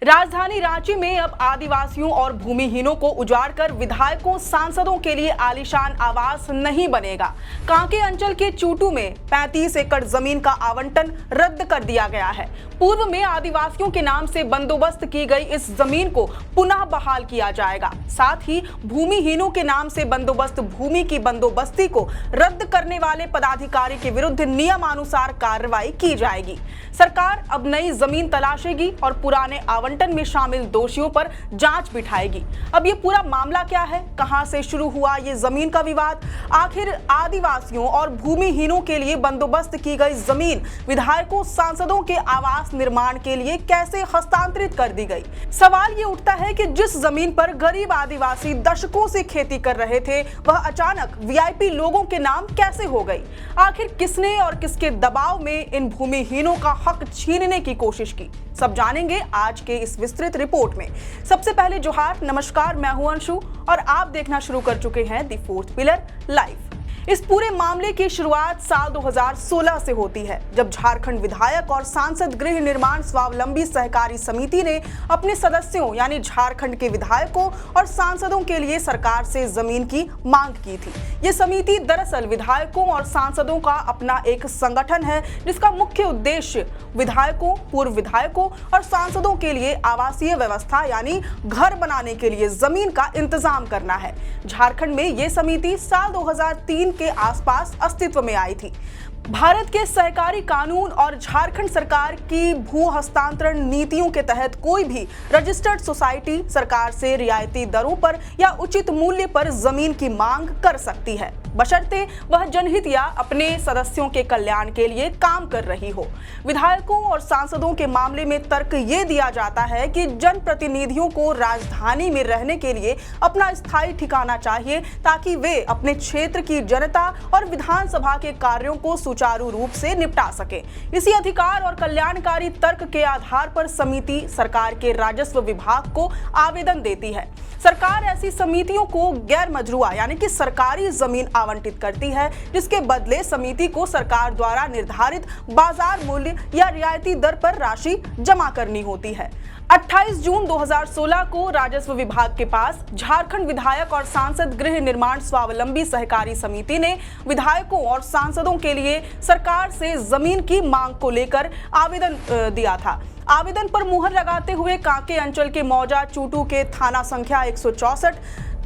राजधानी रांची में अब आदिवासियों और भूमिहीनों को उजाड़कर विधायकों सांसदों के लिए आलीशान आवास नहीं बनेगा। कांके अंचल के चूटू में 35 एकड़ जमीन का आवंटन रद्द कर दिया गया है। पूर्व में आदिवासियों के नाम से बंदोबस्त की गई इस जमीन को पुनः बहाल किया जाएगा। साथ ही भूमिहीनों के नाम से बंदोबस्त भूमि की बंदोबस्ती को रद्द करने वाले पदाधिकारी के विरुद्ध नियमानुसार कार्रवाई की जाएगी। सरकार अब नई जमीन तलाशेगी और पुराने आवंटन में शामिल दोषियों पर जांच बिठाएगी। अब ये पूरा मामला क्या है, कहां से शुरू हुआ ये जमीन का विवाद, आखिर आदिवासियों और भूमिहीनों के लिए बंदोबस्त की गई जमीन विधायकों सांसदों के आवास निर्माण के लिए कैसे हस्तांतरित कर दी गई। सवाल ये उठता है कि जिस जमीन पर गरीब आदिवासी दशकों से खेती कर रहे थे वह अचानक वीआईपी लोगों के नाम कैसे हो गई। आखिर किसने और किसके दबाव में इन भूमिहीनों का हक छीनने की कोशिश की, सब जानेंगे आज के इस विस्तृत रिपोर्ट में। सबसे पहले जोहार, नमस्कार, मैं हूं अंशु और आप देखना शुरू कर चुके हैं द फोर्थ पिलर लाइव। इस पूरे मामले की शुरुआत साल 2016 से होती है, जब झारखंड विधायक और सांसद गृह निर्माण स्वावलंबी सहकारी समिति ने अपने सदस्यों यानी झारखंड के विधायकों और सांसदों के लिए सरकार से जमीन की मांग की थी। ये समिति दरअसल विधायकों और सांसदों का अपना एक संगठन है, जिसका मुख्य उद्देश्य विधायकों, पूर्व विधायकों और सांसदों के लिए आवासीय व्यवस्था यानी घर बनाने के लिए जमीन का इंतजाम करना है। झारखंड में ये समिति साल 2003 के आसपास अस्तित्व में आई थी। भारत के सहकारी कानून और झारखंड सरकार की भू हस्तांतरण नीतियों के तहत कोई भी रजिस्टर्ड सोसाइटी सरकार से रियायती दरों पर या उचित मूल्य पर जमीन की मांग कर सकती है, बशर्ते वह जनहित या अपने सदस्यों के कल्याण के लिए काम कर रही हो। विधायकों और सांसदों के मामले में तर्क ये दिया जाता है कि जनप्रतिनिधियों को राजधानी में रहने के लिए अपना स्थायी ठिकाना चाहिए, ताकि वे अपने क्षेत्र की जनता और विधानसभा के कार्यों को सुचारू रूप से निपटा सके। इसी अधिकार और कल्याणकारी तर्क के आधार पर समिति सरकार के राजस्व विभाग को आवेदन देती है। सरकार ऐसी समितियों को गैर मजरूआ यानी कि सरकारी जमीन आवंटित करती है, जिसके बदले समिति को सरकार द्वारा निर्धारित बाजार मूल्य या रियायती दर पर राशि जमा करनी होती है। 28 जून 2016 को राजस्व विभाग के पास झारखंड विधायक और सांसद गृह निर्माण स्वावलंबी सहकारी समिति ने विधायकों और सांसदों के लिए सरकार से जमीन की मांग को लेकर आवेदन दिया था। आवेदन पर मुहर लगाते हुए कांके अंचल के मौजा चूटू के थाना संख्या 164,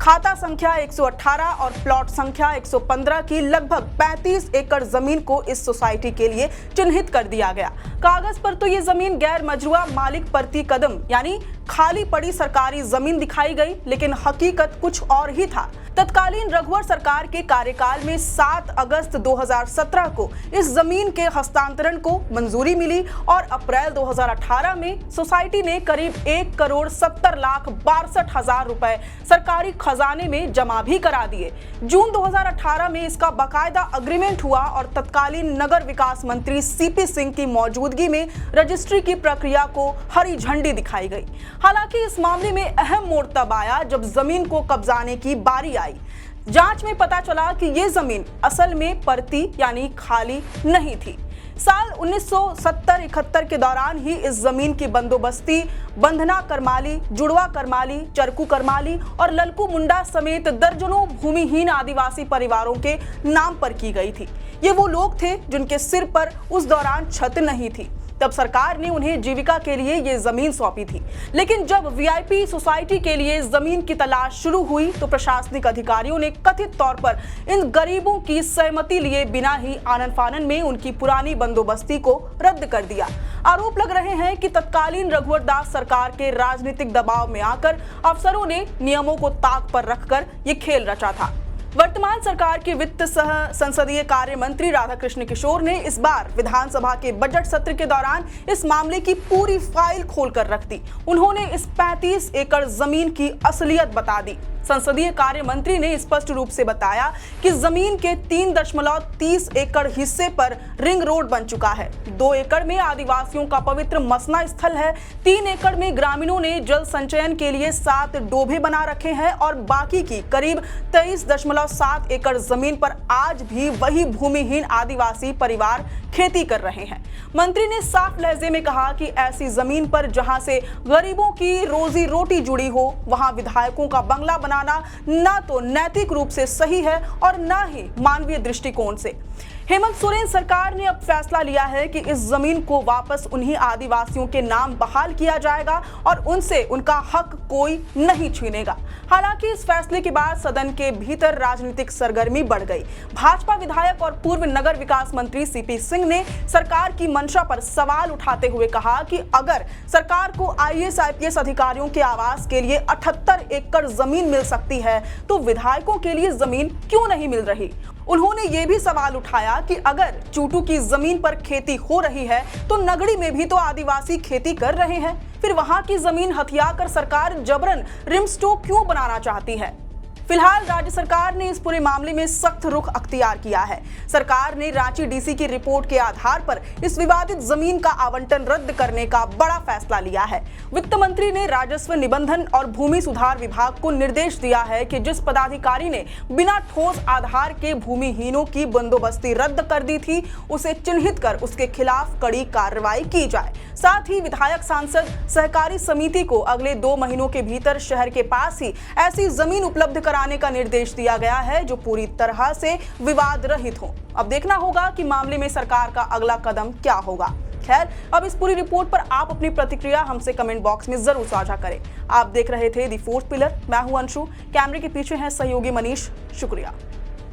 खाता संख्या 118 और प्लॉट संख्या 115 की लगभग 35 एकड़ जमीन को इस सोसाइटी के लिए चिन्हित कर दिया गया। कागज पर तो ये जमीन गैर मजरूआ मालिक प्रति कदम यानी खाली पड़ी सरकारी जमीन दिखाई गई, लेकिन हकीकत कुछ और ही था। तत्कालीन रघुवर सरकार के कार्यकाल में 7 अगस्त 2017 को इस जमीन के हस्तांतरण को मंजूरी मिली और अप्रैल 2018 में सोसाइटी ने करीब 1,70,62,000 रुपए सरकारी खजाने में जमा भी करा दिए। जून 2018 में इसका बाकायदा अग्रीमेंट हुआ और तत्कालीन नगर विकास मंत्री सीपी सिंह की मौजूदगी में रजिस्ट्री की प्रक्रिया को हरी झंडी दिखाई गई। हालांकि इस मामले में अहम मोड़ तब आया जब जमीन को कब्जाने की बारी आई। जांच में पता चला कि ये जमीन असल में परती यानी खाली नहीं थी। साल 1970-71 के दौरान ही इस जमीन की बंदोबस्ती बंधना करमाली, जुड़वा करमाली, चरकू करमाली और ललकू मुंडा समेत दर्जनों भूमिहीन आदिवासी परिवारों के नाम पर की गई थी। ये वो लोग थे जिनके सिर पर उस दौरान छत नहीं थी। तब सरकार ने उन्हें जीविका के लिए ये जमीन सौंपी थी। लेकिन जब वीआईपी सोसाइटी के लिए जमीन की तलाश शुरू हुई तो प्रशासनिक अधिकारियों ने कथित तौर पर इन गरीबों की सहमति लिए बिना ही आनन फानन में उनकी पुरानी बंदोबस्ती को रद्द कर दिया। आरोप लग रहे हैं कि तत्कालीन रघुवर दास सरकार के राजनीतिक दबाव में आकर अफसरों ने नियमों को ताक पर रखकर ये खेल रचा था। वर्तमान सरकार के वित्त सह संसदीय कार्य मंत्री राधाकृष्ण किशोर ने इस बार विधानसभा के बजट सत्र के दौरान इस मामले की पूरी फाइल खोलकर रख दी। उन्होंने इस 35 एकड़ जमीन की असलियत बता दी। संसदीय कार्य मंत्री ने स्पष्ट रूप से बताया कि जमीन के 3.30 एकड़ हिस्से पर रिंग रोड बन चुका है। 2 एकड़ में आदिवासियों का पवित्र मसना स्थल है। 3 एकड़ में ग्रामीणों ने जल संचयन के लिए 7 डोभे बना रखे हैं और बाकी की करीब 23.7 एकड़ जमीन पर आज भी वही भूमिहीन आदिवासी परिवार खेती कर रहे हैं। मंत्री ने साफ लहजे में कहा कि ऐसी जमीन पर जहां से गरीबों की रोजी रोटी जुड़ी हो, वहां विधायकों का बंगला बनाना ना तो नैतिक रूप से सही है और ना ही मानवीय दृष्टिकोण से। हेमंत सोरेन सरकार ने अब फैसला लिया है कि इस जमीन को वापस उन्हीं आदिवासियों के नाम बहाल किया जाएगा और उनसे उनका हक कोई नहीं छीनेगा। हालांकि इस फैसले के बाद सदन के भीतर राजनीतिक सरगर्मी बढ़ गई। भाजपा विधायक और पूर्व नगर विकास मंत्री सीपी सिंह ने सरकार की मंशा पर सवाल उठाते हुए कहा कि अगर सरकार को आईएएस आईपीएस अधिकारियों के आवास के लिए 78 एकड़ जमीन मिल सकती है तो विधायकों के लिए जमीन क्यों नहीं मिल रही। उन्होंने ये भी सवाल उठाया कि अगर चूटू की जमीन पर खेती हो रही है तो नगड़ी में भी तो आदिवासी खेती कर रहे हैं, फिर वहां की जमीन हथिया कर सरकार जबरन रिमस्टोक क्यों बनाना चाहती है। फिलहाल राज्य सरकार ने इस पूरे मामले में सख्त रुख अख्तियार किया है। सरकार ने रांची डीसी की रिपोर्ट के आधार पर इस विवादित जमीन का आवंटन रद्द करने का बड़ा फैसला लिया है। वित्त मंत्री ने राजस्व निबंधन और भूमि सुधार विभाग को निर्देश दिया है कि जिस पदाधिकारी ने बिना ठोस आधार के भूमिहीनों की बंदोबस्ती रद्द कर दी थी, उसे चिन्हित कर उसके खिलाफ कड़ी कार्रवाई की जाए। साथ ही विधायक सांसद सहकारी समिति को अगले 2 महीनों के भीतर शहर के पास ही ऐसी जमीन उपलब्ध कराने का निर्देश दिया गया है जो पूरी तरह से विवाद रहित हो। अब देखना होगा कि मामले में सरकार का अगला कदम क्या होगा। खैर, अब इस पूरी रिपोर्ट पर आप अपनी प्रतिक्रिया हमसे कमेंट बॉक्स में जरूर साझा करें। आप देख रहे थे दी फोर्थ पिलर। मैं हूं अंशु, कैमरे के पीछे है सहयोगी मनीष। शुक्रिया।